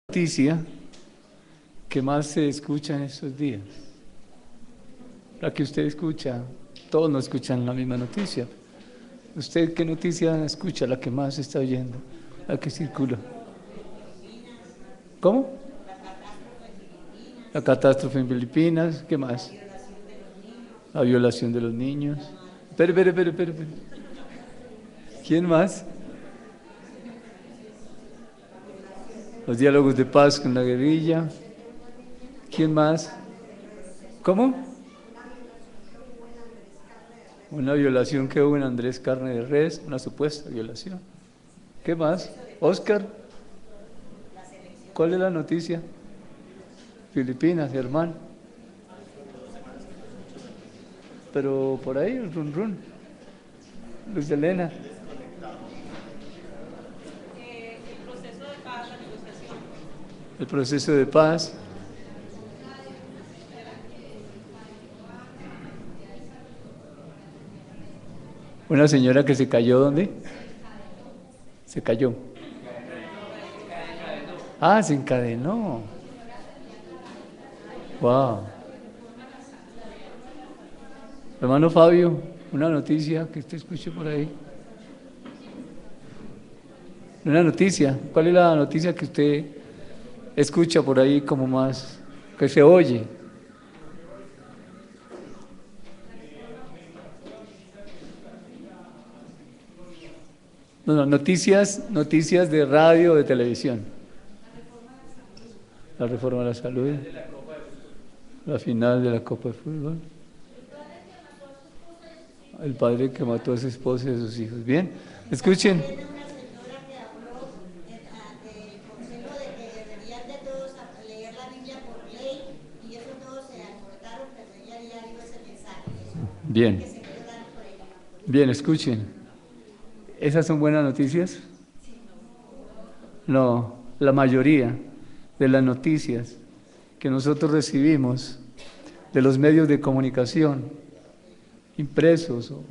Noticia que más se escucha en estos días. La que usted escucha, todos no escuchan la misma noticia. ¿Usted qué noticia escucha, la que más está oyendo, la que circula? ¿Cómo? La catástrofe en Filipinas, ¿qué más? La violación de los niños. Espere. ¿Quién más? Los diálogos de paz con la guerrilla. ¿Quién más? ¿Cómo? Una violación que hubo en Andrés Carne de Res, una supuesta violación. ¿Qué más? Oscar, ¿cuál es la noticia? Filipinas, hermano. Pero por ahí, el run. Luz Elena. El proceso de paz, la negociación. El proceso de paz. Una señora que se cayó, ¿dónde? Se cayó. Ah, se encadenó. Wow. Hermano Fabio, una noticia que usted escuche por ahí. Una noticia. ¿Cuál es la noticia que usted escucha por ahí como más, que se oye? No, noticias de radio o de televisión. La reforma de la salud. La final de la Copa de Fútbol. El padre que mató a su esposa y a sus hijos. Bien, escuchen. Viene una señora que habló del consejo de que deberían de todos leer la Biblia por ley y eso todos se alborotaron, pero ella ya dio ese mensaje. Bien. Que se quedó dando por ella. Bien, escuchen. ¿Esas son buenas noticias? No, la mayoría de las noticias que nosotros recibimos de los medios de comunicación, impresos o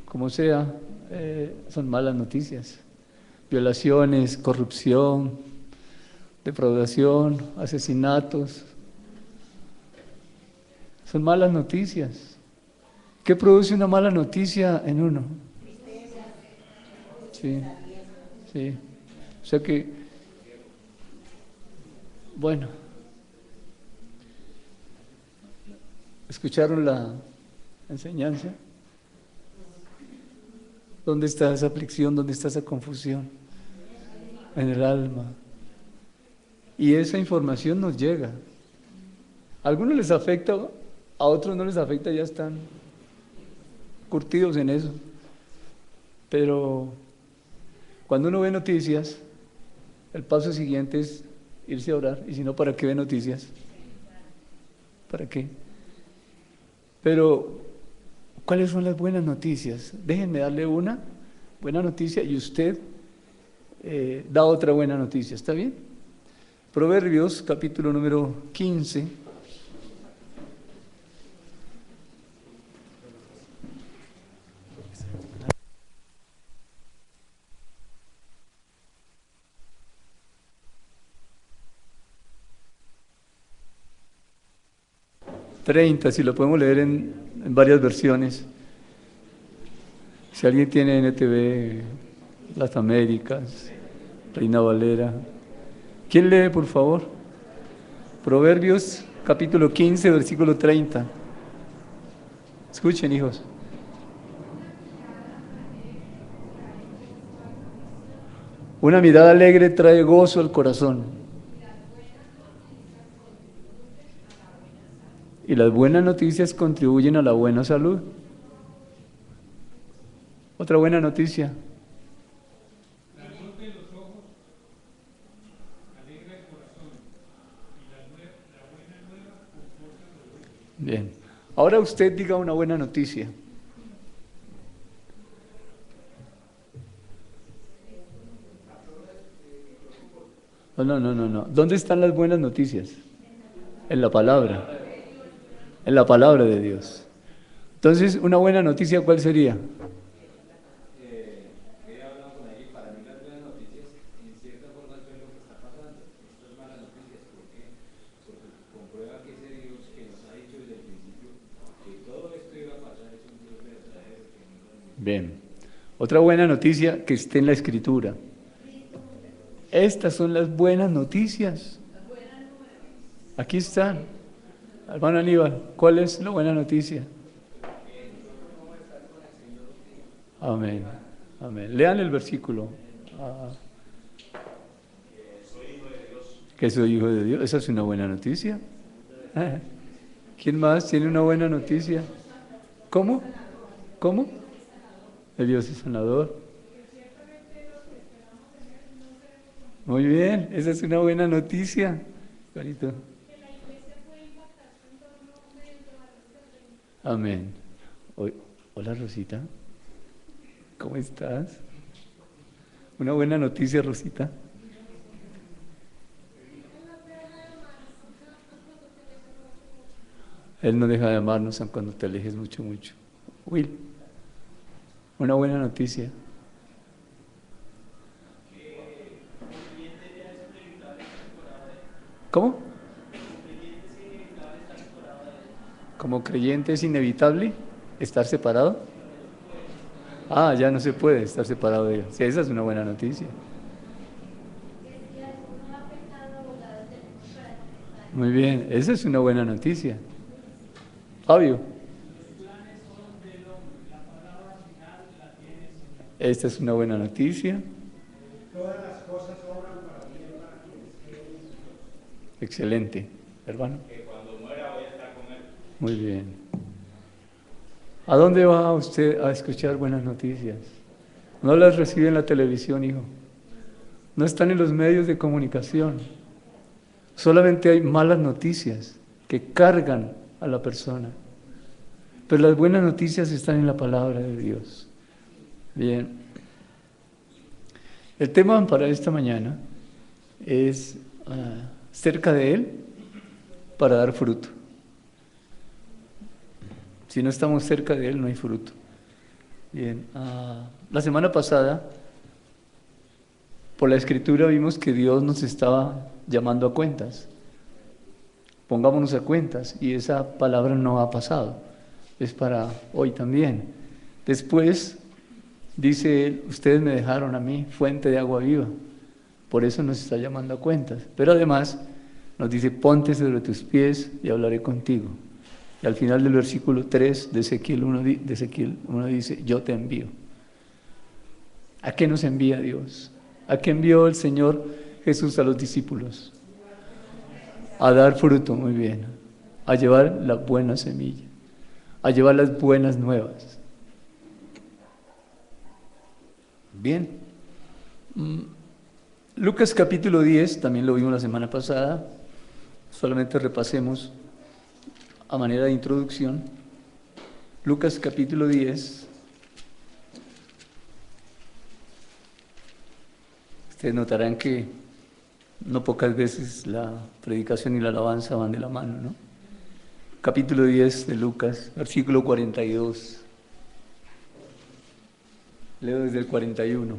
como sea, son malas noticias. Violaciones, corrupción, defraudación, asesinatos. Son malas noticias. ¿Qué produce una mala noticia en uno? Sí. O sea que, bueno, ¿escucharon la enseñanza? ¿Dónde está esa aflicción? ¿Dónde está esa confusión? En el alma. Y esa información nos llega. A algunos les afecta, a otros no les afecta, ya están curtidos en eso. Pero cuando uno ve noticias, el paso siguiente es irse a orar. Y si no, ¿para qué ve noticias? ¿Para qué? Pero, ¿cuáles son las buenas noticias? Déjenme darle una buena noticia y usted da otra buena noticia. ¿Está bien? Proverbios, capítulo número 15. 30, si lo podemos leer en varias versiones. Si alguien tiene NTV, Las Américas, Reina Valera. ¿Quién lee, por favor? Proverbios, capítulo 15, versículo 30. Escuchen, hijos. Una mirada alegre trae gozo al corazón. Y las buenas noticias contribuyen a la buena salud. Otra buena noticia. La luz de los ojos alegra el corazón y la buena nueva conforta los oídos. Bien. Ahora usted diga una buena noticia. No. ¿Dónde están las buenas noticias? En la palabra. En la palabra de Dios. Entonces, una buena noticia, ¿cuál sería? He hablado con ahí, para mí las buenas noticias, en cierta forma, es ver lo que está pasando. Bien. Otra buena noticia que esté en la Escritura. Estas son las buenas noticias. Aquí están. Hermano Aníbal, ¿cuál es la buena noticia? Amén. Amén. Lean el versículo. Que soy hijo de Dios. Esa es una buena noticia. ¿Quién más tiene una buena noticia? ¿Cómo? ¿Cómo? El Dios es sanador. Muy bien, esa es una buena noticia. Carito. Amén. Hola Rosita, ¿cómo estás? Una buena noticia, Rosita. Él no deja de amarnos aun cuando te alejes mucho, mucho. Will, una buena noticia. ¿Cómo? Como creyente es inevitable estar separado. Ya no se puede estar separado de Él. Sí, esa es una buena noticia. Muy bien, esa es una buena noticia. Fabio. Esta es una buena noticia. Todas las cosas obran para bien para quienes creen en Dios. Excelente, hermano. Que cuando muera voy a estar con Él. Muy bien. ¿A dónde va usted a escuchar buenas noticias? No las recibe en la televisión, hijo. No están en los medios de comunicación. Solamente hay malas noticias que cargan a la persona. Pero las buenas noticias están en la palabra de Dios. Bien. El tema para esta mañana es cerca de Él para dar fruto. Si no estamos cerca de Él, no hay fruto. Bien. La semana pasada, por la Escritura vimos que Dios nos estaba llamando a cuentas. Pongámonos a cuentas, y esa palabra no ha pasado. Es para hoy también. Después dice Él, ustedes me dejaron a mí fuente de agua viva. Por eso nos está llamando a cuentas. Pero además nos dice, ponte sobre tus pies y hablaré contigo. Y al final del versículo 3 de Ezequiel 1 dice, yo te envío. ¿A qué nos envía Dios? ¿A qué envió el Señor Jesús a los discípulos? A dar fruto, muy bien. A llevar la buena semilla. A llevar las buenas nuevas. Bien. Lucas capítulo 10, también lo vimos la semana pasada. Solamente repasemos a manera de introducción. Lucas capítulo 10. Ustedes notarán que no pocas veces la predicación y la alabanza van de la mano, ¿no? Capítulo 10 de Lucas, versículo 42. Leo desde el 41.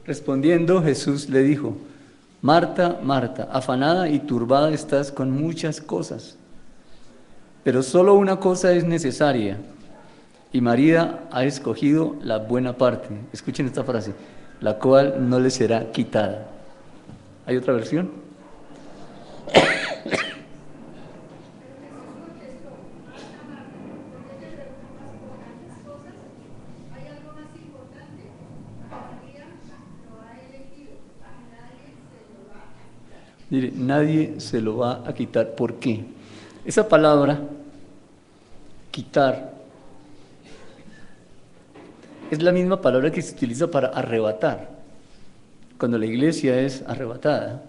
Respondiendo, Jesús le dijo, Marta, Marta, afanada y turbada estás con muchas cosas, pero solo una cosa es necesaria, y María ha escogido la buena parte. Escuchen esta frase, la cual no le será quitada. ¿Hay otra versión? Mire, nadie se lo va a quitar. ¿Por qué? Esa palabra, quitar, es la misma palabra que se utiliza para arrebatar, cuando la iglesia es arrebatada.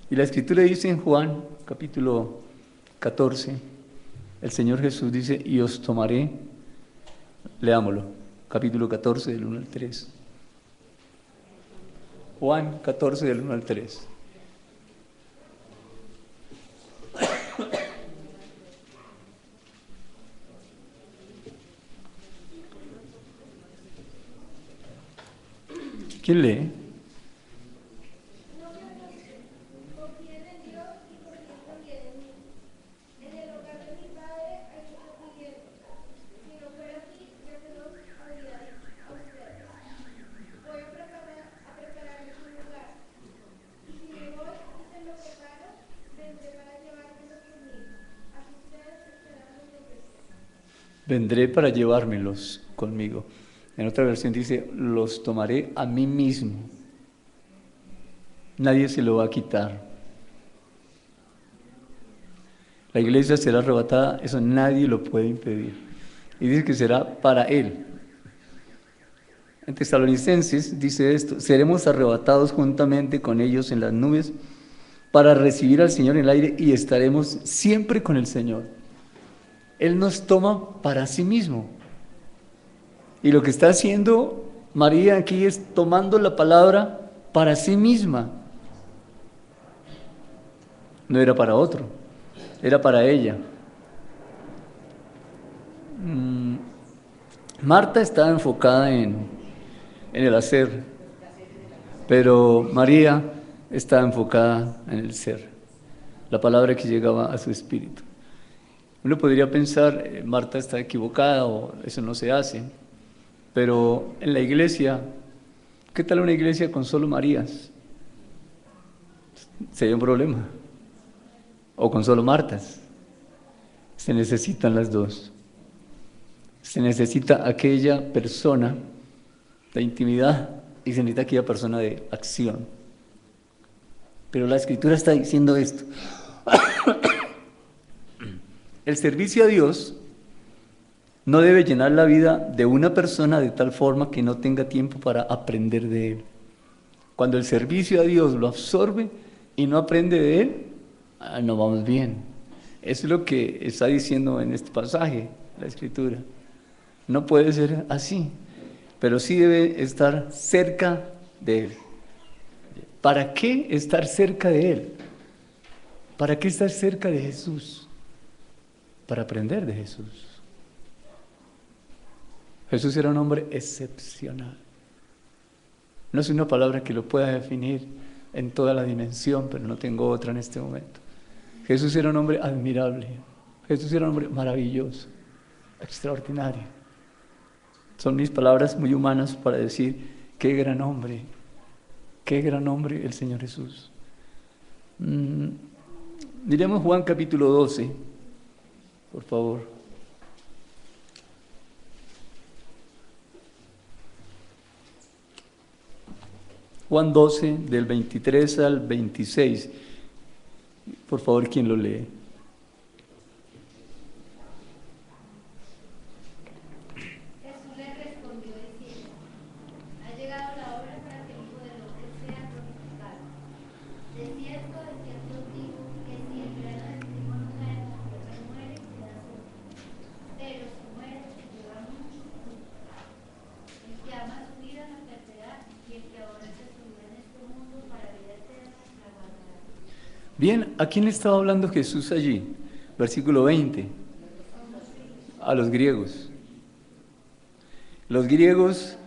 Y la Escritura dice en Juan, capítulo 14, el Señor Jesús dice, y os tomaré, leámoslo, capítulo 14 del 1 al 3. Juan 14 del 1 al 3. ¿Quién lee? vendré para llevármelos conmigo. En otra versión dice, los tomaré a mí mismo. Nadie se lo va a quitar. La iglesia será arrebatada, eso nadie lo puede impedir. Y dice que será para Él. En Tesalonicenses dice esto, seremos arrebatados juntamente con ellos en las nubes para recibir al Señor en el aire y estaremos siempre con el Señor. Él nos toma para sí mismo. Y lo que está haciendo María aquí es tomando la palabra para sí misma. No era para otro, era para ella. Marta estaba enfocada en el hacer, pero María estaba enfocada en el ser, la palabra que llegaba a su espíritu. Uno podría pensar, Marta está equivocada o eso no se hace, pero en la iglesia, ¿qué tal una iglesia con solo Marías? Sería un problema. O con solo Martas. Se necesitan las dos. Se necesita aquella persona de intimidad y se necesita aquella persona de acción. Pero la Escritura está diciendo esto. El servicio a Dios no debe llenar la vida de una persona de tal forma que no tenga tiempo para aprender de Él. Cuando el servicio a Dios lo absorbe y no aprende de Él, no vamos bien. Eso es lo que está diciendo en este pasaje, la Escritura. No puede ser así, pero sí debe estar cerca de Él. ¿Para qué estar cerca de Él? ¿Para qué estar cerca de Jesús? Para aprender de Jesús. Jesús era un hombre excepcional. No es una palabra que lo pueda definir en toda la dimensión, pero no tengo otra en este momento. Jesús era un hombre admirable. Jesús era un hombre maravilloso, extraordinario. Son mis palabras muy humanas para decir qué gran hombre el Señor Jesús. Miremos Juan capítulo 12, por favor. Juan 12, del 23 al 26. Por favor, ¿quién lo lee? Jesús le respondió diciendo, ha llegado la hora para que el Hijo del Hombre sea glorificado. De cierto os digo que si el grano de trigo no cae en la tierra y muere, queda solo. Pero si muere, lleva mucho fruto. El que ama su vida la perderá, y el que aborrece su vida en este mundo para vida eterna la guardará. Bien, ¿a quién le estaba hablando Jesús allí? Versículo 20. A los griegos. Los griegos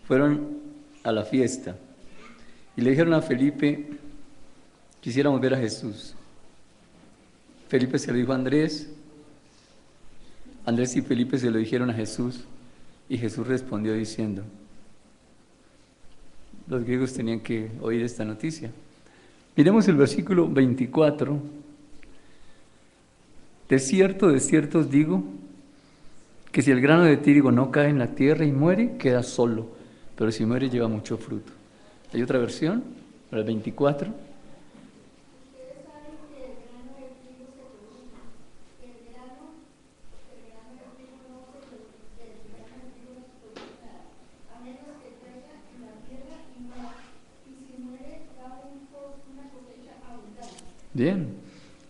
fueron a la fiesta y le dijeron a Felipe, quisiéramos ver a Jesús. Felipe se lo dijo a Andrés. Andrés y Felipe se lo dijeron a Jesús y Jesús respondió diciendo, los griegos tenían que oír esta noticia. Miremos el versículo 24. De cierto os digo, que si el grano de trigo no cae en la tierra y muere, queda solo, pero si muere lleva mucho fruto. ¿Hay otra versión? Para el 24. Bien.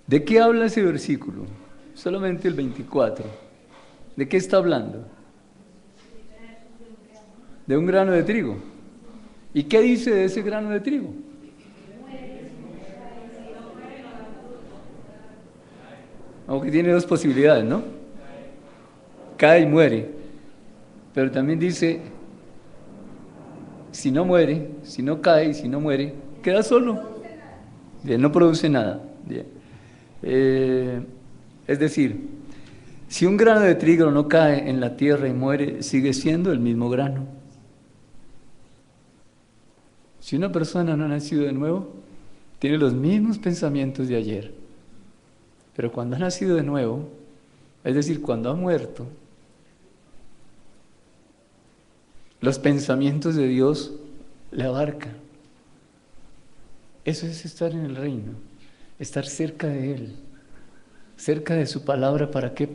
¿De qué habla ese versículo? Solamente el 24. ¿De qué está hablando? De un grano de trigo. ¿Y qué dice de ese grano de trigo? Aunque tiene dos posibilidades, ¿no? Cae y muere. Pero también dice, si no muere, si no cae y si no muere, queda solo. Bien, no produce nada. Bien. Es decir, si un grano de trigo no cae en la tierra y muere, sigue siendo el mismo grano. Si una persona no ha nacido de nuevo, tiene los mismos pensamientos de ayer. Pero cuando ha nacido de nuevo, es decir, cuando ha muerto, Los pensamientos de Dios le abarcan. Eso es estar en el reino, estar cerca de Él, cerca de su palabra. ¿Para qué?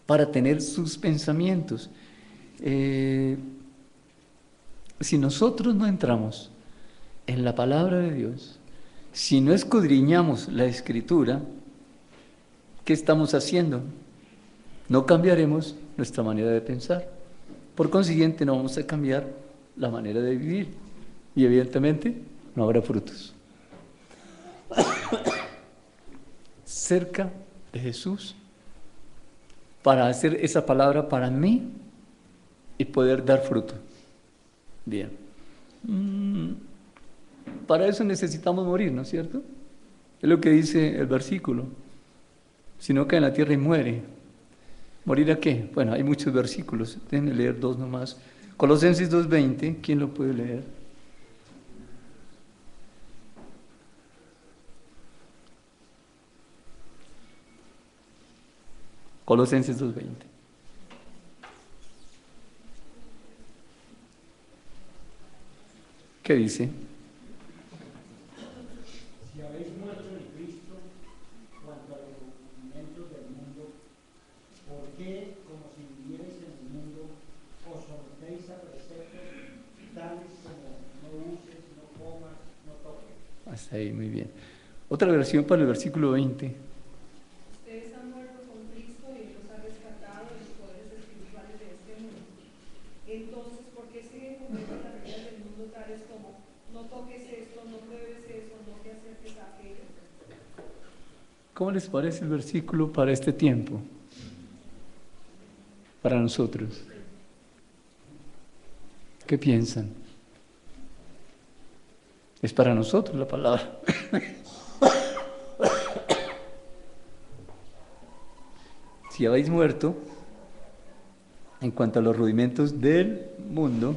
Para tener sus pensamientos. Si nosotros no entramos en la palabra de Dios, si no escudriñamos la Escritura, ¿qué estamos haciendo? No cambiaremos nuestra manera de pensar. Por consiguiente, no vamos a cambiar la manera de vivir. Y evidentemente, no habrá frutos. Cerca de Jesús, para hacer esa palabra para mí y poder dar fruto. Bien. Para eso necesitamos morir, ¿no es cierto? Es lo que dice el versículo. Si no cae en la tierra y muere. ¿Morir a qué? Bueno, hay muchos versículos. Déjenme leer dos nomás. Colosenses 2:20. ¿Quién lo puede leer? Colosenses 2:20. ¿Qué dice? Si habéis muerto en Cristo, cuanto a los rudimentos del mundo, ¿por qué, como si vivierais en el mundo, os sometéis a preceptos tales como no uses, no comas, no toques? Hasta ahí, muy bien. Otra versión para el versículo 20. Ustedes han muerto con Cristo y los ha rescatado de los poderes espirituales de este mundo. Entonces, ¿por qué siguen cumpliendo las reglas del mundo tales como no toques esto, no pruebes eso, no te acerques a aquello? ¿Cómo les parece el versículo para este tiempo? Para nosotros. ¿Qué piensan? Es para nosotros la palabra. Si habéis muerto en cuanto a los rudimentos del mundo,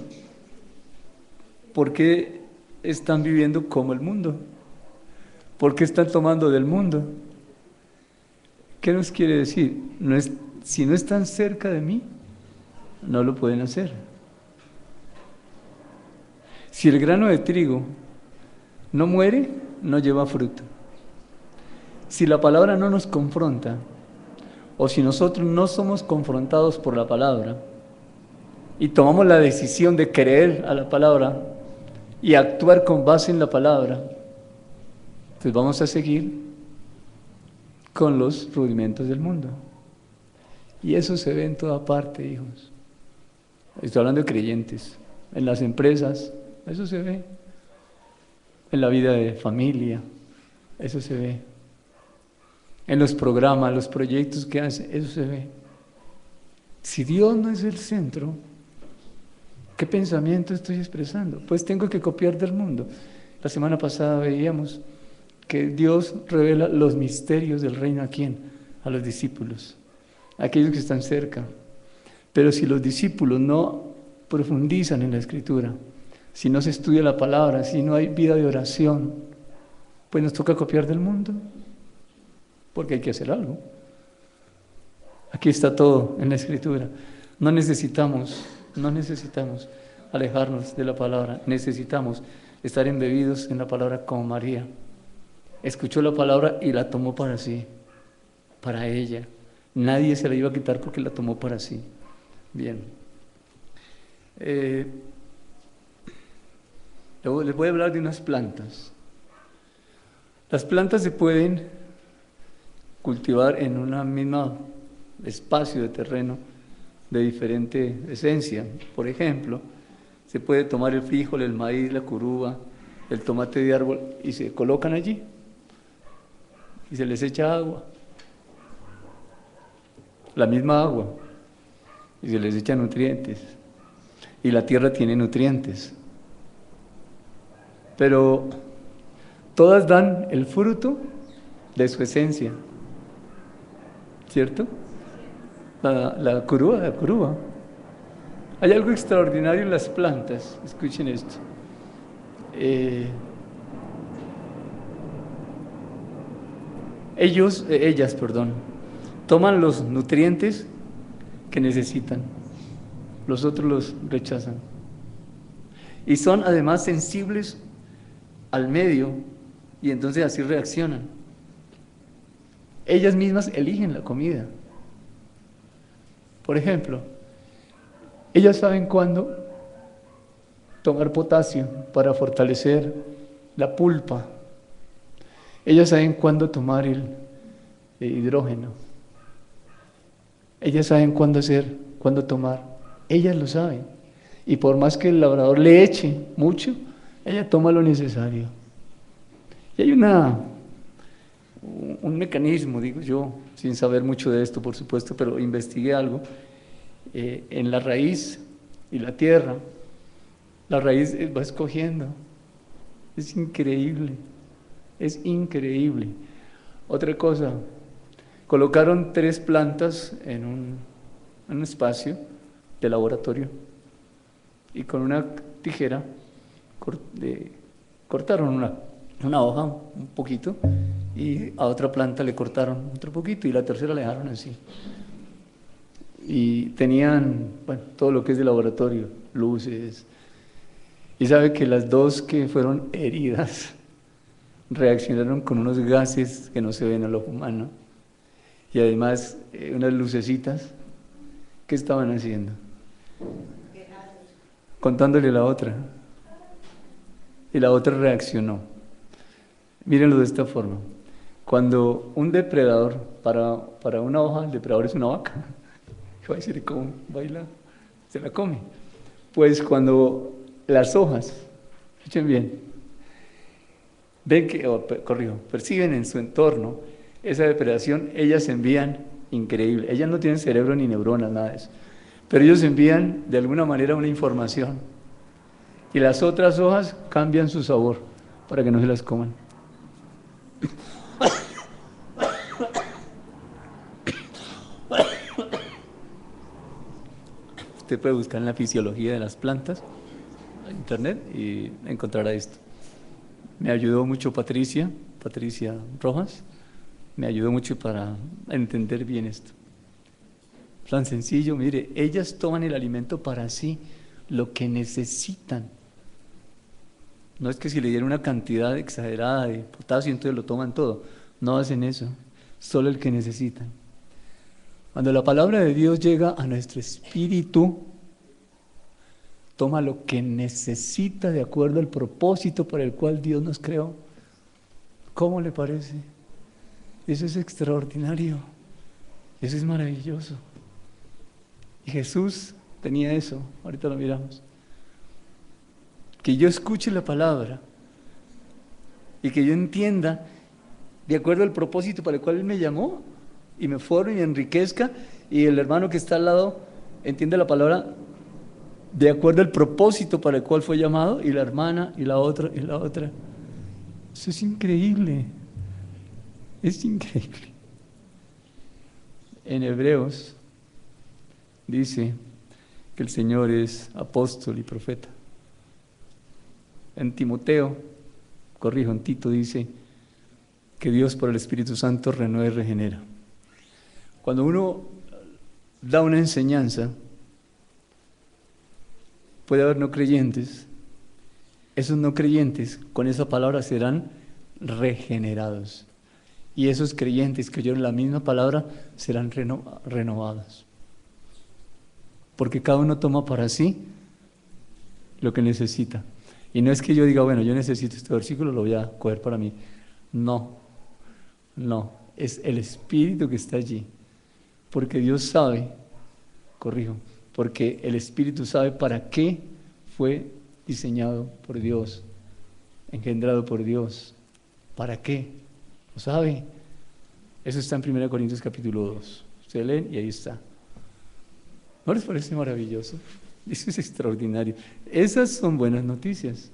¿por qué están viviendo como el mundo? ¿Por qué están tomando del mundo? ¿Qué nos quiere decir? Si no están cerca de mí, no lo pueden hacer. Si el grano de trigo no muere, no lleva fruto. Si la palabra no nos confronta, o si nosotros no somos confrontados por la palabra y tomamos la decisión de creer a la palabra y actuar con base en la palabra, pues vamos a seguir con los rudimentos del mundo. Y eso se ve en toda parte, hijos. Estoy hablando de creyentes, en las empresas, eso se ve. En la vida de familia, eso se ve. En los programas, los proyectos que hacen, eso se ve. Si Dios no es el centro, ¿qué pensamiento estoy expresando? Pues tengo que copiar del mundo. La semana pasada veíamos que Dios revela los misterios del reino. ¿A quién? A los discípulos, a aquellos que están cerca. Pero si los discípulos no profundizan en la Escritura, si no se estudia la palabra, si no hay vida de oración, pues nos toca copiar del mundo, porque hay que hacer algo. Aquí está todo en la Escritura. No necesitamos alejarnos de la palabra, necesitamos estar embebidos en la palabra como María. Escuchó la palabra y la tomó para sí, para ella. Nadie se la iba a quitar porque la tomó para sí. Bien. Les voy a hablar de unas plantas. Las plantas se pueden cultivar en una misma espacio de terreno de diferente esencia. Por ejemplo, se puede tomar el frijol, el maíz, la curuba, el tomate de árbol y se colocan allí y se les echa agua, la misma agua, y se les echa nutrientes, y la tierra tiene nutrientes, pero todas dan el fruto de su esencia, ¿cierto? La curuba. Hay algo extraordinario en las plantas, escuchen esto. Ellas, toman los nutrientes que necesitan, los otros los rechazan. Y son además sensibles al medio y entonces así reaccionan. Ellas mismas eligen la comida. Por ejemplo, ellas saben cuándo tomar potasio para fortalecer la pulpa. Ellas saben cuándo tomar el hidrógeno. Ellas saben cuándo tomar. Ellas lo saben. Y por más que el labrador le eche mucho, ella toma lo necesario. Y hay un mecanismo, digo yo, sin saber mucho de esto, por supuesto, pero investigué algo. En la raíz y la tierra, la raíz va escogiendo. Es increíble. Es increíble. Otra cosa, colocaron 3 plantas en un espacio de laboratorio y con una tijera cortaron una hoja un poquito y a otra planta le cortaron otro poquito y la tercera la dejaron así. Y tenían, bueno, todo lo que es de laboratorio, luces. Y sabe que las 2 que fueron heridas reaccionaron con unos gases que no se ven al ojo humano y además unas lucecitas. ¿Qué estaban haciendo? Contándole a la otra. Y la otra reaccionó. Mírenlo de esta forma. Cuando un depredador, para una hoja, el depredador es una vaca. Va a decir, ¿cómo baila? Se la come. Pues cuando las hojas, escuchen bien, ven que, perciben en su entorno esa depredación, ellas envían, increíble, ellas no tienen cerebro ni neuronas, nada de eso, pero ellos envían de alguna manera una información y las otras hojas cambian su sabor para que no se las coman. Usted puede buscar en la fisiología de las plantas en internet y encontrará esto. Me ayudó mucho Patricia Rojas, me ayudó mucho para entender bien esto. Tan sencillo, mire, ellas toman el alimento para sí, lo que necesitan. No es que si le dieran una cantidad exagerada de potasio, entonces lo toman todo. No hacen eso, solo el que necesitan. Cuando la palabra de Dios llega a nuestro espíritu, toma lo que necesita de acuerdo al propósito para el cual Dios nos creó. ¿Cómo le parece? Eso es extraordinario. Eso es maravilloso. Y Jesús tenía eso. Ahorita lo miramos. Que yo escuche la palabra y que yo entienda de acuerdo al propósito para el cual Él me llamó y me forme y me enriquezca, y el hermano que está al lado entiende la palabra de acuerdo al propósito para el cual fue llamado, y la hermana, y la otra, y la otra. Eso es increíble. Es increíble. En Hebreos dice que el Señor es apóstol y profeta. En Timoteo, en Tito dice que Dios por el Espíritu Santo renueva y regenera. Cuando uno da una enseñanza, puede haber no creyentes. Esos no creyentes con esa palabra serán regenerados. Y esos creyentes que oyeron la misma palabra serán renovados. Porque cada uno toma para sí lo que necesita. Y no es que yo diga, bueno, yo necesito este versículo, lo voy a coger para mí. No, es el Espíritu que está allí. Porque Dios sabe, porque el Espíritu sabe para qué fue diseñado por Dios, engendrado por Dios. ¿Para qué? ¿Lo sabe? Eso está en 1 Corintios capítulo 2. Ustedes leen y ahí está. ¿No les parece maravilloso? Eso es extraordinario. Esas son buenas noticias.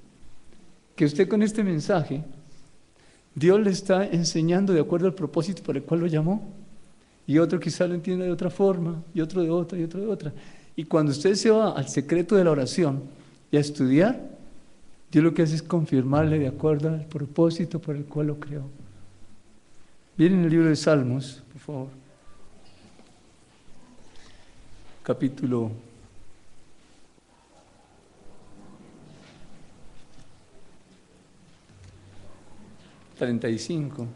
Que usted con este mensaje, Dios le está enseñando de acuerdo al propósito por el cual lo llamó. Y otro quizá lo entienda de otra forma, y otro de otra, y otro de otra. Y cuando usted se va al secreto de la oración y a estudiar, Dios lo que hace es confirmarle de acuerdo al propósito por el cual lo creó. Miren el libro de Salmos, por favor. Capítulo 35.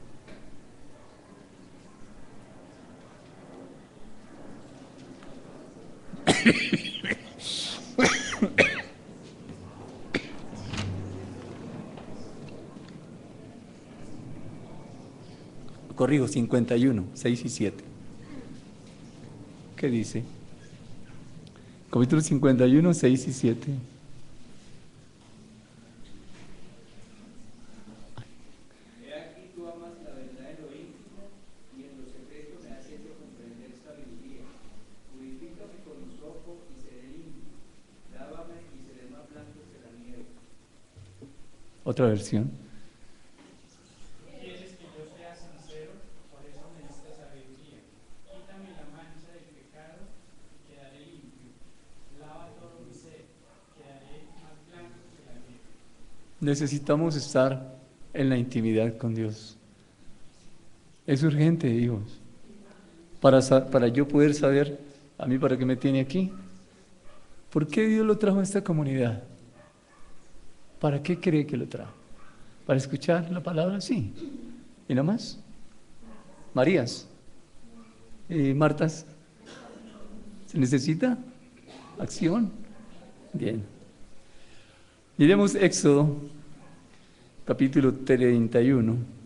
Corrijo, 51, 6 y 7. ¿Qué dice? Capítulo 51, 6 y 7. He aquí tú amas la verdad en lo íntimo y en lo secreto me has hecho comprender sabiduría. Purifícame con un sopo y seré limpio. Lávame y seré más blanco que la nieve. Otra versión. Quieres que yo sea sincero, por eso me diste sabiduría. Quítame la mancha del pecado y quedaré limpio. Lava todo mi ser, quedaré más blanco que la nieve. Necesitamos estar en la intimidad con Dios. Es urgente, hijos. Para yo poder saber, a mí, ¿para qué me tiene aquí? ¿Por qué Dios lo trajo a esta comunidad? ¿Para qué cree que lo trajo? ¿Para escuchar la palabra? Sí. ¿Y nada más? Marías. Martas. ¿Se necesita acción? Bien. Miremos Éxodo, capítulo 31.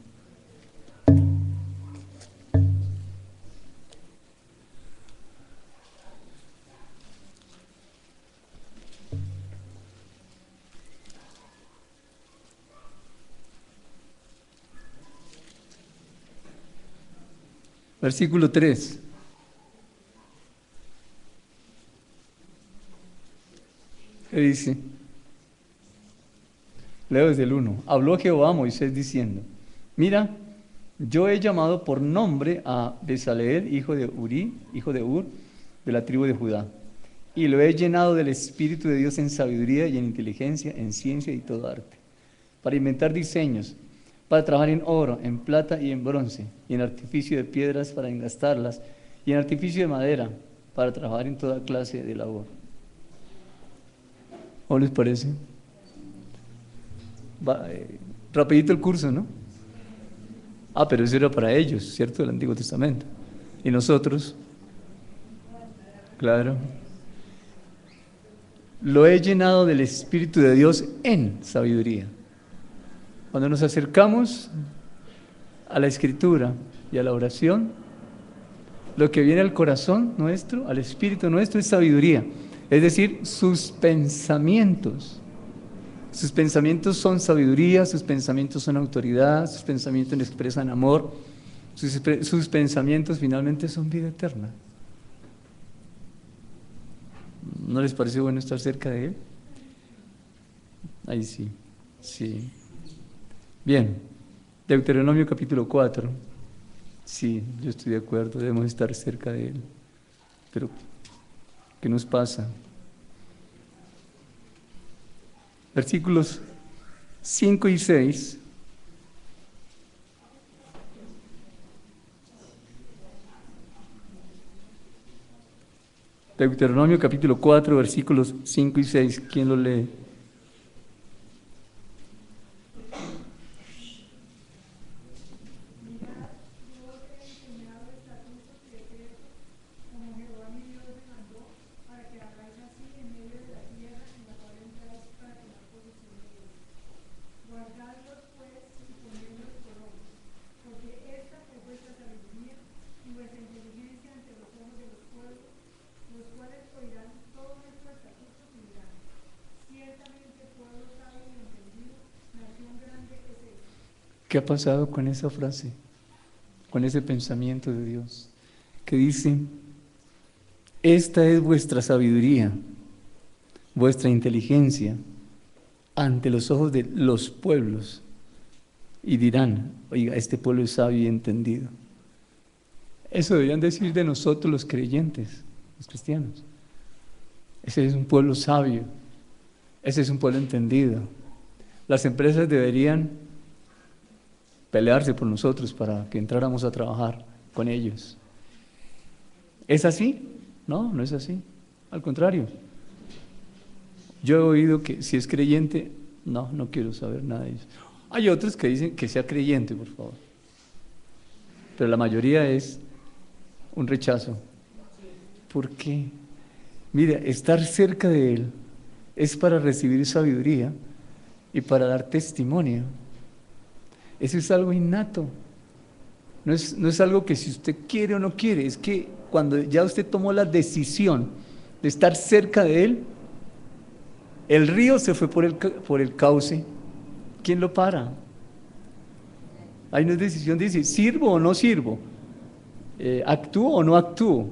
Versículo 3. ¿Qué dice? Leo desde el 1. Habló Jehová a Moisés diciendo: mira, yo he llamado por nombre a Besaleel, hijo de Uri, hijo de Ur, de la tribu de Judá, y lo he llenado del Espíritu de Dios en sabiduría y en inteligencia, en ciencia y todo arte, para inventar diseños, para trabajar en oro, en plata y en bronce, y en artificio de piedras para engastarlas, y en artificio de madera, para trabajar en toda clase de labor. ¿Cómo les parece? Rapidito el curso, ¿no? Pero eso era para ellos, ¿cierto? Del Antiguo Testamento. ¿Y nosotros? Claro. Lo he llenado del Espíritu de Dios en sabiduría. Cuando nos acercamos a la Escritura y a la oración, lo que viene al corazón nuestro, al espíritu nuestro, es sabiduría. Es decir, sus pensamientos. Sus pensamientos son sabiduría, sus pensamientos son autoridad, sus pensamientos expresan amor, sus pensamientos finalmente son vida eterna. ¿No les parece bueno estar cerca de Él? Ahí sí, sí. Bien, Deuteronomio capítulo 4. Sí, yo estoy de acuerdo, debemos estar cerca de Él. Pero, ¿qué nos pasa? Versículos 5 y 6. Deuteronomio capítulo 4, versículos 5 y 6. ¿Quién lo lee? ¿Qué ha pasado con esa frase? Con ese pensamiento de Dios que dice: esta es vuestra sabiduría, vuestra inteligencia ante los ojos de los pueblos, y dirán: oiga, este pueblo es sabio y entendido. Eso deberían decir de nosotros los creyentes, los cristianos. Ese es un pueblo sabio, ese es un pueblo entendido. Las empresas deberían pelearse por nosotros para que entráramos a trabajar con ellos. ¿Es así? No, no es así. Al contrario. Yo he oído que si es creyente, no quiero saber nada de ellos. Hay otros que dicen que sea creyente, por favor. Pero la mayoría es un rechazo. ¿Por qué? Mira, estar cerca de Él es para recibir sabiduría y para dar testimonio. Eso es algo innato. No es algo que si usted quiere o no quiere, es que cuando ya usted tomó la decisión de estar cerca de Él, el río se fue por el cauce. ¿Quién lo para? Hay una decisión de decir, ¿sirvo o no sirvo? ¿Actúo o no actúo?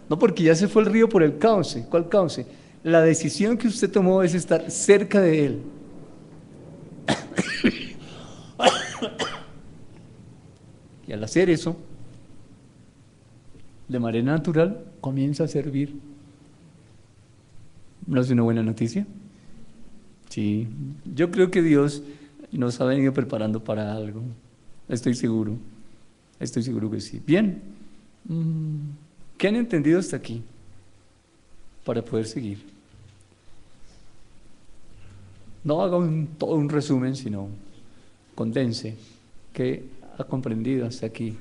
No, porque ya se fue el río por el cauce. ¿Cuál cauce? La decisión que usted tomó es estar cerca de Él. Y al hacer eso, de manera natural, comienza a servir. ¿No es una buena noticia? Sí, yo creo que Dios nos ha venido preparando para algo. Estoy seguro que sí. Bien, ¿qué han entendido hasta aquí? Para poder seguir. No haga todo un resumen, sino condense. ¿Qué ha comprendido hasta aquí?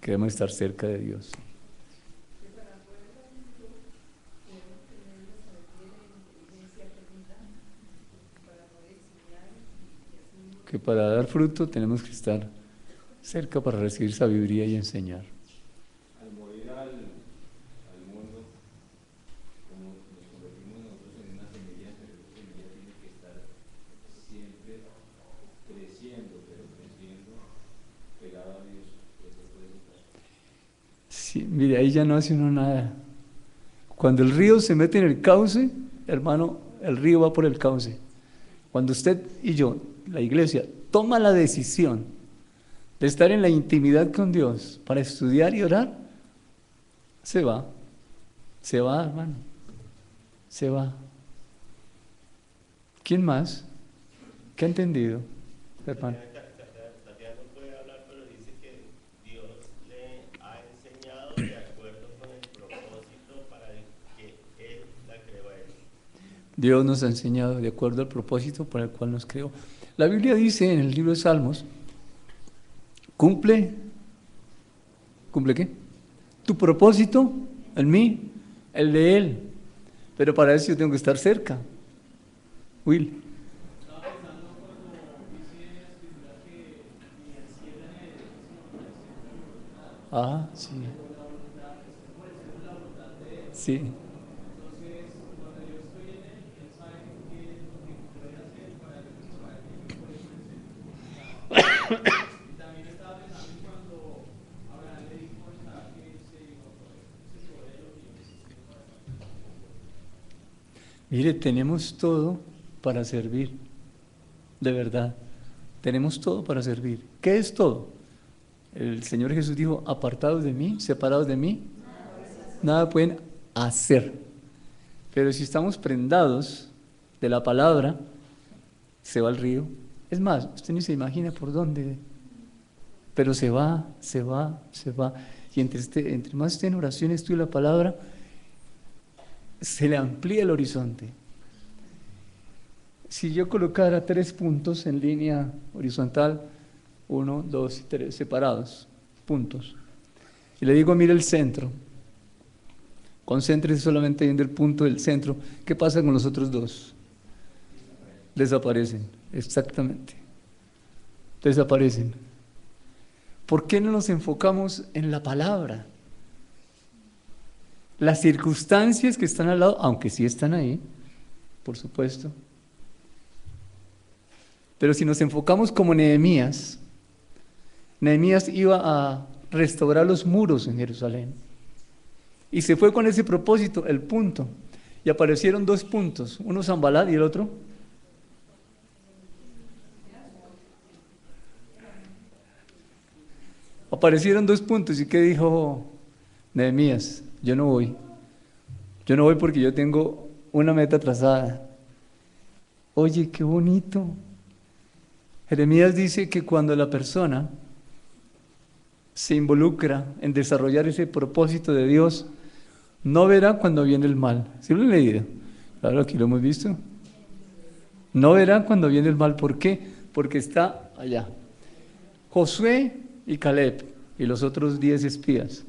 Queremos estar cerca de Dios. Que para dar fruto tenemos que estar cerca para recibir sabiduría y enseñar. Al morir al mundo, como nos convertimos nosotros en una semilla, pero esa semilla tiene que estar siempre creciendo, pero creciendo pegado a Dios. Eso puede estar. Sí, mire, ahí ya no hace uno nada. Cuando el río se mete en el cauce, hermano, el río va por el cauce. Cuando usted y yo, la iglesia, toma la decisión de estar en la intimidad con Dios para estudiar y orar, se va, hermano, se va. ¿Quién más? ¿Qué ha entendido, hermano? Tatiana no puede hablar, pero dice que Dios le ha enseñado de acuerdo con el propósito para que Él la creó a Él. Dios nos ha enseñado de acuerdo al propósito para el cual nos creó. La Biblia dice en el libro de Salmos, ¿cumple qué? Tu propósito en mí, el de Él. Pero para eso yo tengo que estar cerca. Will. Ah, sí. Sí. Mire, tenemos todo para servir, de verdad, tenemos todo para servir. ¿Qué es todo? El Señor Jesús dijo, apartados de mí, separados de mí, nada pueden hacer. Pero si estamos prendados de la palabra, se va al río. Es más, usted ni se imagina por dónde, pero se va. Y entre más esté en oración, estudie la palabra, se le amplía el horizonte. Si yo colocara 3 puntos en línea horizontal, 1, 2 y 3, separados, puntos, y le digo, mire el centro, concéntrese solamente viendo el punto del centro, ¿qué pasa con los otros 2? Desaparecen, exactamente, desaparecen. ¿Por qué no nos enfocamos en la palabra? Las circunstancias que están al lado, aunque sí están ahí, por supuesto. Pero si nos enfocamos como Nehemías, Nehemías iba a restaurar los muros en Jerusalén. Y se fue con ese propósito, el punto. Y aparecieron 2 puntos, uno Sanbalat y el otro. Aparecieron 2 puntos. ¿Y qué dijo Nehemías? Yo no voy porque yo tengo una meta trazada. Oye, qué bonito. Jeremías dice que cuando la persona se involucra en desarrollar ese propósito de Dios, No verá cuando viene el mal. ¿Sí lo he leído? Claro, aquí lo hemos visto. No verá cuando viene el mal. ¿Por qué? Porque está allá. Josué y Caleb y los otros 10 espías.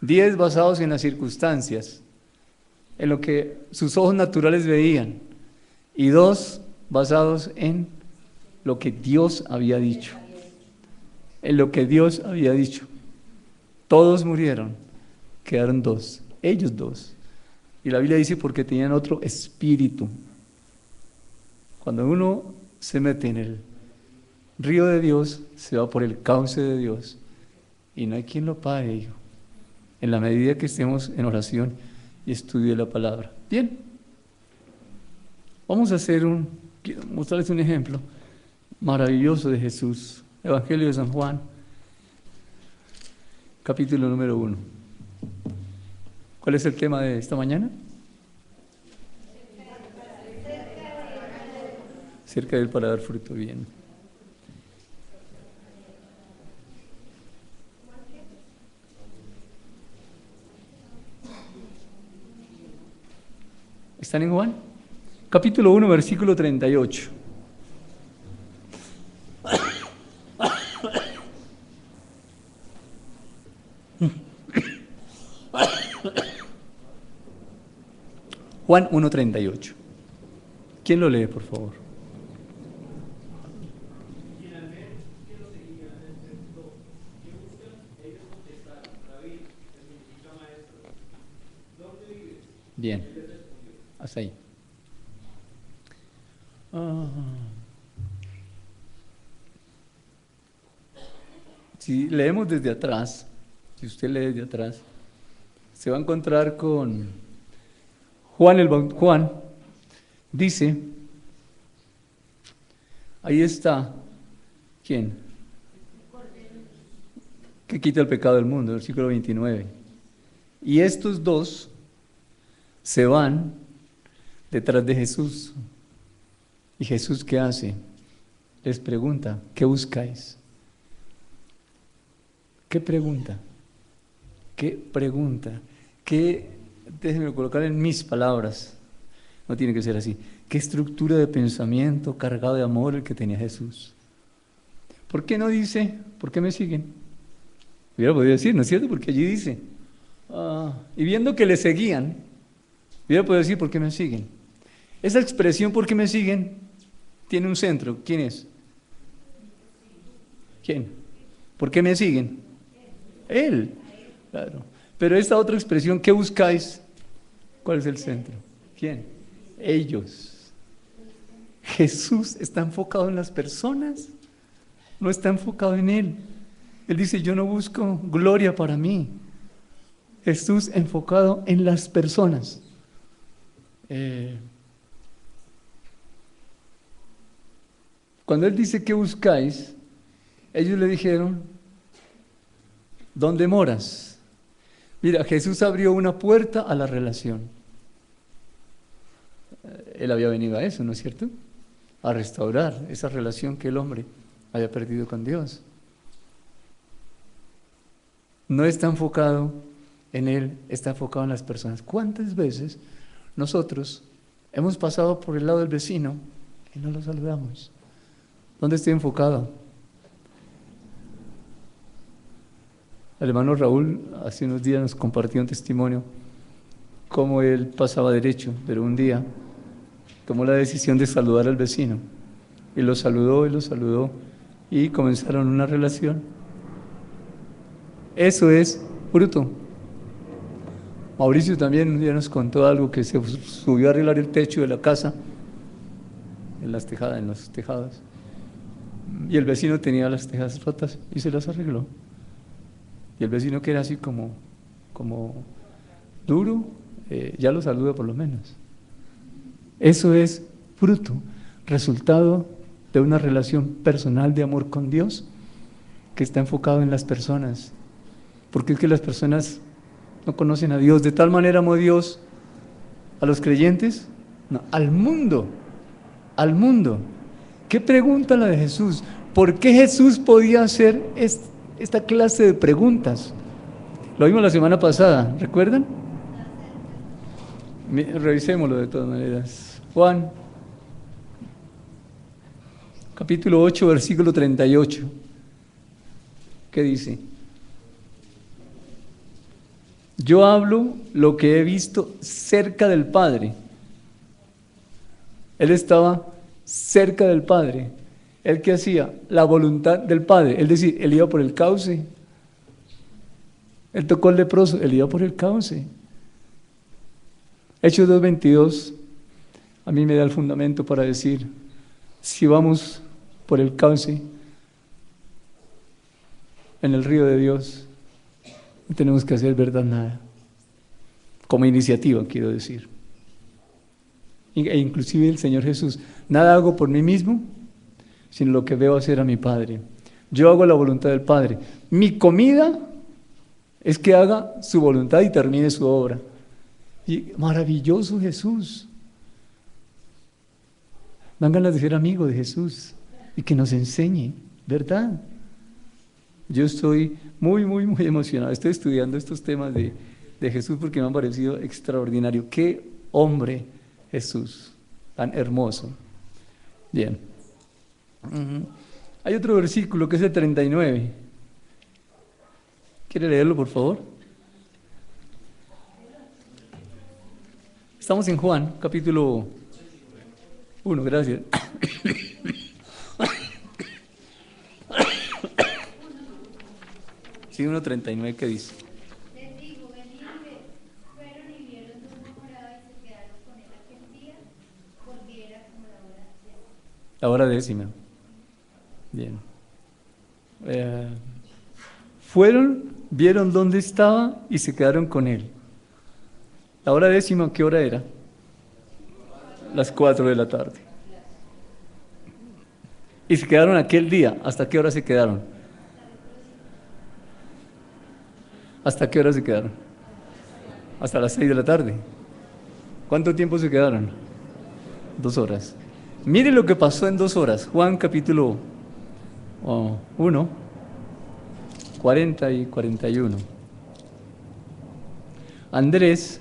10 basados en las circunstancias, en lo que sus ojos naturales veían. Y 2 basados en lo que Dios había dicho. En lo que Dios había dicho. Todos murieron. Quedaron 2. Ellos 2. Y la Biblia dice porque tenían otro espíritu. Cuando uno se mete en el río de Dios, se va por el cauce de Dios. Y no hay quien lo pare, hijo. En la medida que estemos en oración y estudio la palabra. Bien. Vamos a quiero mostrarles un ejemplo maravilloso de Jesús. Evangelio de San Juan, capítulo número 1. ¿Cuál es el tema de esta mañana? Cerca de él para dar fruto. Bien. ¿Están en Juan? Capítulo 1, versículo 38. Juan 1:38. ¿Quién lo lee, por favor? Bien, hasta ahí. Si leemos desde atrás, si usted lee desde atrás, se va a encontrar con Juan dice, ahí está, ¿quién? Que quita el pecado del mundo, versículo 29. Y estos 2 se van detrás de Jesús. ¿Y Jesús qué hace? Les pregunta, ¿qué buscáis? ¿Qué pregunta? ¿Qué pregunta? Déjenme colocar en mis palabras, no tiene que ser así. ¿Qué estructura de pensamiento cargado de amor el que tenía Jesús? ¿Por qué no dice, ¿por qué me siguen? Hubiera podido decir, ¿no es cierto? Porque allí dice, y viendo que le seguían, hubiera podido decir, ¿por qué me siguen? Esa expresión, ¿por qué me siguen?, tiene un centro. ¿Quién es? ¿Quién? ¿Por qué me siguen? Él. Claro. Pero esta otra expresión, ¿qué buscáis? ¿Cuál es el centro? ¿Quién? Ellos. Jesús está enfocado en las personas, no está enfocado en Él. Él dice, yo no busco gloria para mí. Jesús enfocado en las personas. Cuando Él dice, ¿qué buscáis?, ellos le dijeron, ¿dónde moras? Mira, Jesús abrió una puerta a la relación. Él había venido a eso, ¿no es cierto? A restaurar esa relación que el hombre había perdido con Dios. No está enfocado en Él, está enfocado en las personas. ¿Cuántas veces nosotros hemos pasado por el lado del vecino y no lo saludamos? ¿Dónde estoy enfocado? El hermano Raúl hace unos días nos compartió un testimonio cómo él pasaba derecho, pero un día tomó la decisión de saludar al vecino y lo saludó y comenzaron una relación. Eso es fruto. Mauricio también un día nos contó algo, que se subió a arreglar el techo de la casa en los tejados, y el vecino tenía las tejas rotas y se las arregló. Y el vecino, que era así como duro, ya lo saluda por lo menos. Eso es fruto, resultado de una relación personal de amor con Dios que está enfocado en las personas. Porque es que las personas no conocen a Dios. De tal manera amó Dios a los creyentes, no, al mundo. ¿Qué pregunta la de Jesús? ¿Por qué Jesús podía hacer esta clase de preguntas? Lo vimos la semana pasada, ¿recuerdan? Revisémoslo de todas maneras. Juan, capítulo 8, versículo 38. ¿Qué dice? Yo hablo lo que he visto cerca del Padre. Él estaba cerca del Padre. ¿Él qué hacía? La voluntad del Padre. Es decir, él iba por el cauce. Él tocó al leproso, él iba por el cauce. Hechos 2:22 a mí me da el fundamento para decir, si vamos por el cauce en el río de Dios, no tenemos que hacer verdad nada. Como iniciativa, quiero decir. E inclusive el Señor Jesús, nada hago por mí mismo, sino lo que veo hacer a mi Padre. Yo hago la voluntad del Padre. Mi comida es que haga su voluntad y termine su obra. Y maravilloso Jesús. Dan ganas de ser amigo de Jesús y que nos enseñe, ¿verdad? Yo estoy muy emocionado. Estoy estudiando estos temas de Jesús porque me han parecido extraordinario. ¡Qué hombre Jesús! Tan hermoso. Bien. Hay otro versículo que es el 39. ¿Quiere leerlo, por favor? Estamos en Juan, capítulo 1, gracias. Sí, 1:39, ¿qué dice? Les digo, venid y ved. Fueron y vieron dónde moraba y se quedaron con él aquel día, porque era como la hora décima. La hora décima. Bien. Fueron, vieron dónde estaba y se quedaron con él. La hora décima, ¿qué hora era? Las 4 de la tarde. Y se quedaron aquel día. ¿Hasta qué hora se quedaron? ¿Hasta qué hora se quedaron? Hasta las 6 de la tarde. ¿Cuánto tiempo se quedaron? 2 horas. Mire lo que pasó en 2 horas. Juan capítulo 1, 40 y 41. Andrés,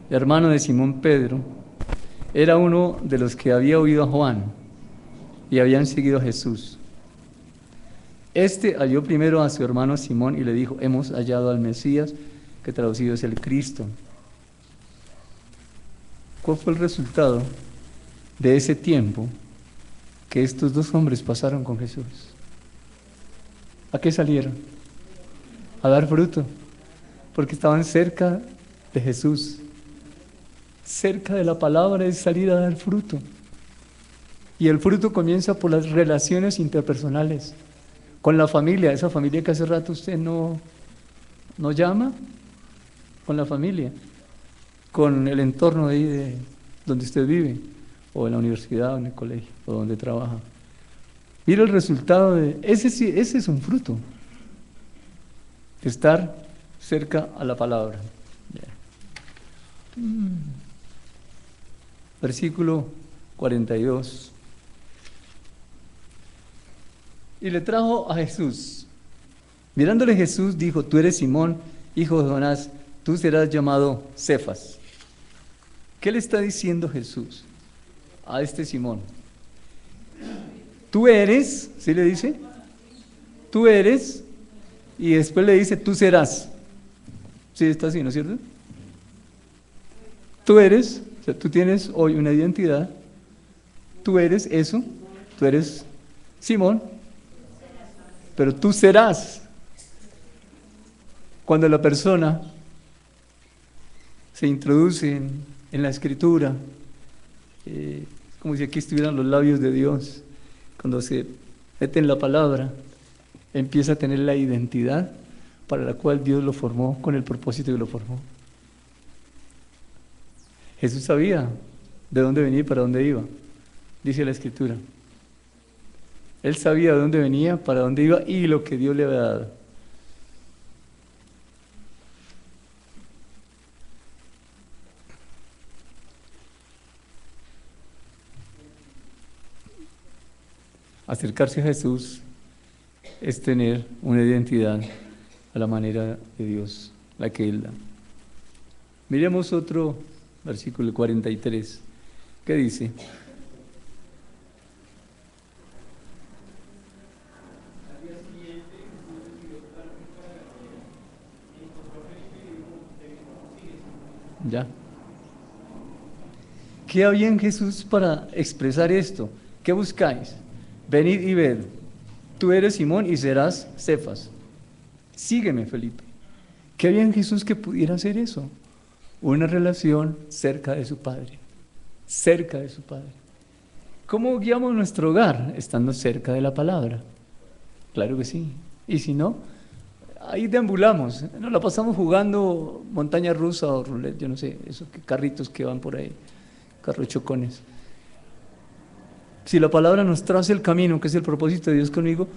hermano de Simón Pedro, era uno de los que había oído a Juan y habían seguido a Jesús. Este halló primero a su hermano Simón y le dijo: hemos hallado al Mesías, que traducido es el Cristo. ¿Cuál fue el resultado de ese tiempo que estos dos hombres pasaron con Jesús? ¿A qué salieron? A dar fruto, porque estaban cerca de Jesús. Cerca de la palabra es salir a dar fruto. Y el fruto comienza por las relaciones interpersonales, con la familia, esa familia que hace rato usted no llama, con la familia, con el entorno de ahí de donde usted vive, o en la universidad, o en el colegio, o donde trabaja. Mira el resultado de ese es un fruto de estar cerca a la palabra. Versículo 42. Y le trajo a Jesús. Mirándole Jesús dijo: tú eres Simón, hijo de Jonás, tú serás llamado Cefas. ¿Qué le está diciendo Jesús a este Simón? Tú eres, ¿sí le dice? Tú eres, y después le dice: tú serás. Sí, está así, ¿no es cierto? Tú eres, o sea, tú tienes hoy una identidad, tú eres eso, tú eres Simón, pero tú serás. Cuando la persona se introduce en la Escritura, es como si aquí estuvieran los labios de Dios. Cuando se mete en la palabra, empieza a tener la identidad para la cual Dios lo formó, con el propósito que lo formó. Jesús sabía de dónde venía y para dónde iba, dice la Escritura. Él sabía de dónde venía, para dónde iba y lo que Dios le había dado. Acercarse a Jesús es tener una identidad a la manera de Dios, la que Él da. Miremos otro versículo 43. ¿Qué dice? Al día siguiente Jesús decidió partir para Galilea. Encontró a Felipe y le dijo, sígueme. Ya. ¿Qué había en Jesús para expresar esto? ¿Qué buscáis? Venid y ved. Tú eres Simón y serás Cefas. Sígueme, Felipe. ¿Qué había en Jesús que pudiera hacer eso? Una relación cerca de su Padre. Cerca de su Padre. ¿Cómo guiamos nuestro hogar? Estando cerca de la palabra. Claro que sí. Y si no, ahí deambulamos. Nos la pasamos jugando montaña rusa o roulette, yo no sé, esos carritos que van por ahí, carros chocones. Si la palabra nos traza el camino, que es el propósito de Dios conmigo,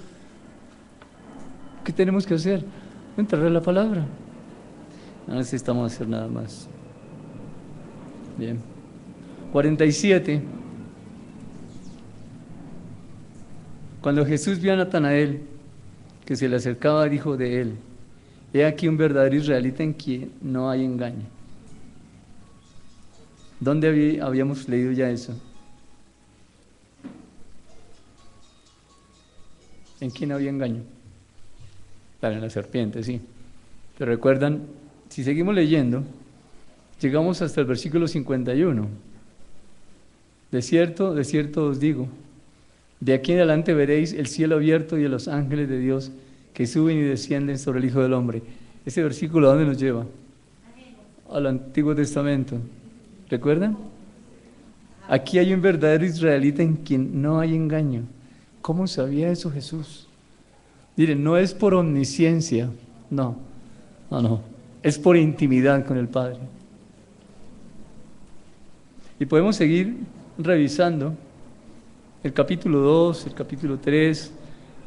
¿qué tenemos que hacer? Entrar a la palabra. No necesitamos hacer nada más. Bien. 47. Cuando Jesús vio a Natanael que se le acercaba, dijo de él: he aquí un verdadero israelita en quien no hay engaño. ¿Dónde habíamos leído ya eso? ¿En quién había engaño? Claro, en la serpiente, sí. Pero recuerdan, si seguimos leyendo, llegamos hasta el versículo 51. De cierto os digo, de aquí en adelante veréis el cielo abierto y a los ángeles de Dios que suben y descienden sobre el Hijo del Hombre. Ese versículo, ¿a dónde nos lleva? Al Antiguo Testamento. ¿Recuerdan? Aquí hay un verdadero israelita en quien no hay engaño. ¿Cómo sabía eso Jesús? Miren, no es por omnisciencia, no, es por intimidad con el Padre. Y podemos seguir revisando el capítulo 2, el capítulo 3,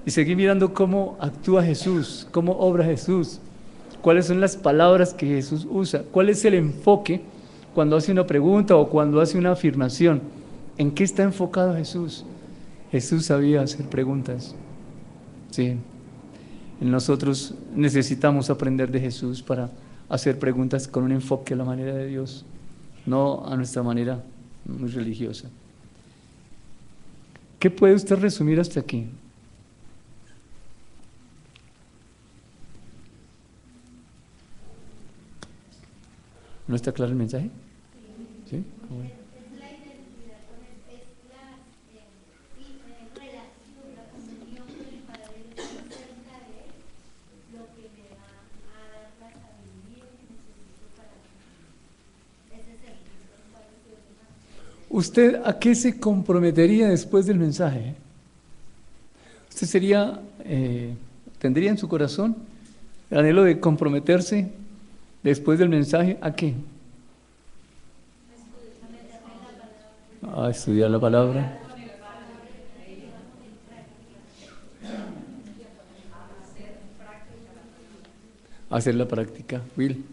y seguir mirando cómo actúa Jesús, cómo obra Jesús, cuáles son las palabras que Jesús usa, cuál es el enfoque cuando hace una pregunta o cuando hace una afirmación. ¿En qué está enfocado Jesús? Jesús sabía hacer preguntas. Sí. Nosotros necesitamos aprender de Jesús para hacer preguntas con un enfoque a la manera de Dios, no a nuestra manera muy religiosa. ¿Qué puede usted resumir hasta aquí? ¿No está claro el mensaje? ¿Sí? ¿Cómo es? ¿Usted a qué se comprometería después del mensaje? ¿Usted tendría en su corazón el anhelo de comprometerse después del mensaje a qué? A estudiar la palabra. A hacer la práctica. Will.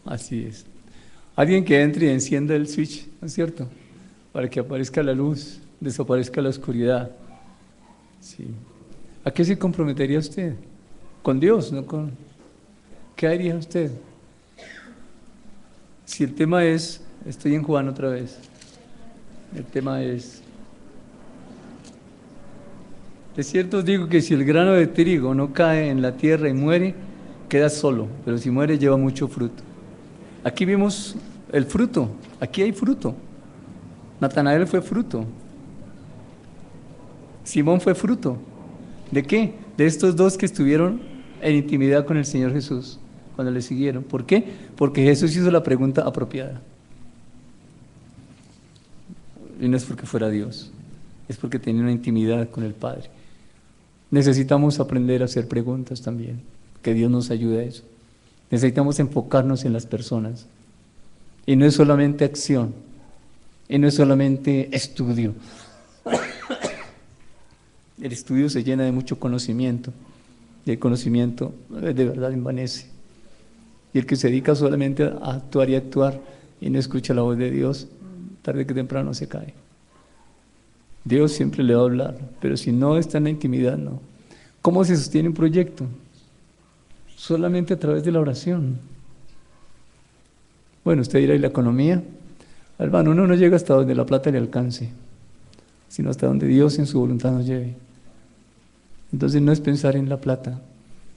Así es. Alguien que entre y encienda el switch, ¿no es cierto? Para que aparezca la luz, desaparezca la oscuridad. Sí. ¿A qué se comprometería usted? Con Dios, no con... ¿Qué haría usted? Si el tema es, estoy en Juan otra vez, el tema es: de cierto os digo que si el grano de trigo no cae en la tierra y muere, queda solo, pero si muere lleva mucho fruto. Aquí vimos el fruto, aquí hay fruto. Natanael fue fruto. Simón fue fruto. ¿De qué? De estos dos que estuvieron en intimidad con el Señor Jesús cuando le siguieron. ¿Por qué? Porque Jesús hizo la pregunta apropiada. Y no es porque fuera Dios, es porque tenía una intimidad con el Padre. Necesitamos aprender a hacer preguntas también, que Dios nos ayude a eso. Necesitamos enfocarnos en las personas. Y no es solamente acción, y no es solamente estudio. El estudio se llena de mucho conocimiento, y el conocimiento de verdad envanece. Y el que se dedica solamente a actuar y actuar y no escucha la voz de Dios, tarde que temprano se cae. Dios siempre le va a hablar, pero si no está en la intimidad, no. ¿Cómo se sostiene un proyecto? Solamente a través de la oración. Bueno, usted dirá, ¿y la economía? Hermano, uno no llega hasta donde la plata le alcance, sino hasta donde Dios en su voluntad nos lleve. Entonces no es pensar en la plata,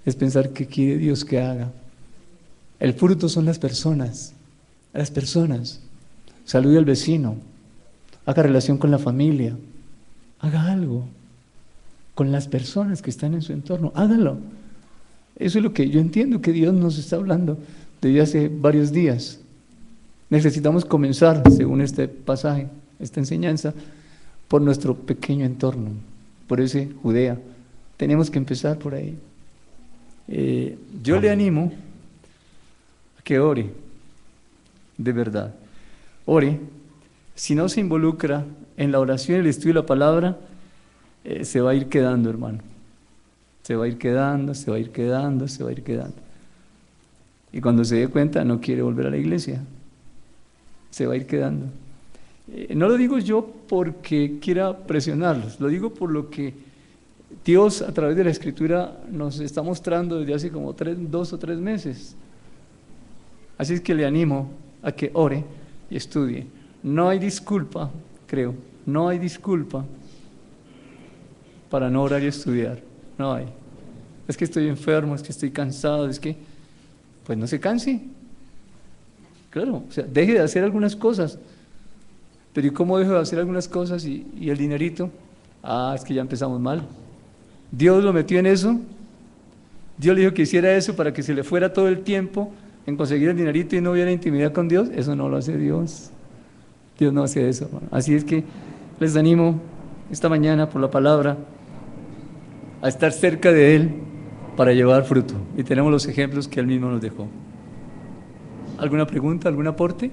es pensar qué quiere Dios que haga. El fruto son las personas. Salude al vecino, haga relación con la familia, haga algo con las personas que están en su entorno, hágalo. Eso es lo que yo entiendo que Dios nos está hablando desde hace varios días. Necesitamos comenzar, según este pasaje, esta enseñanza, por nuestro pequeño entorno, por ese Judea. Tenemos que empezar por ahí. Yo le animo a que ore, de verdad. Ore. Si no se involucra en la oración, el estudio de la palabra, se va a ir quedando, hermano. Se va a ir quedando. Y cuando se dé cuenta, no quiere volver a la iglesia. Se va a ir quedando. No lo digo yo porque quiera presionarlos, lo digo por lo que Dios a través de la Escritura nos está mostrando desde hace como 2 o 3 meses. Así es que le animo a que ore y estudie. No hay disculpa, creo, no hay disculpa para no orar y estudiar, no hay. Es que estoy enfermo, es que estoy cansado, es que, pues no se canse. Claro, o sea, deje de hacer algunas cosas. Pero ¿y cómo dejo de hacer algunas cosas y el dinerito? Es que ya empezamos mal. Dios lo metió en eso. Dios le dijo que hiciera eso para que se le fuera todo el tiempo en conseguir el dinerito y no hubiera intimidad con Dios. Eso no lo hace Dios. Dios no hace eso, hermano. Así es que les animo esta mañana por la palabra a estar cerca de Él para llevar fruto. Y tenemos los ejemplos que Él mismo nos dejó. ¿Alguna pregunta, algún aporte?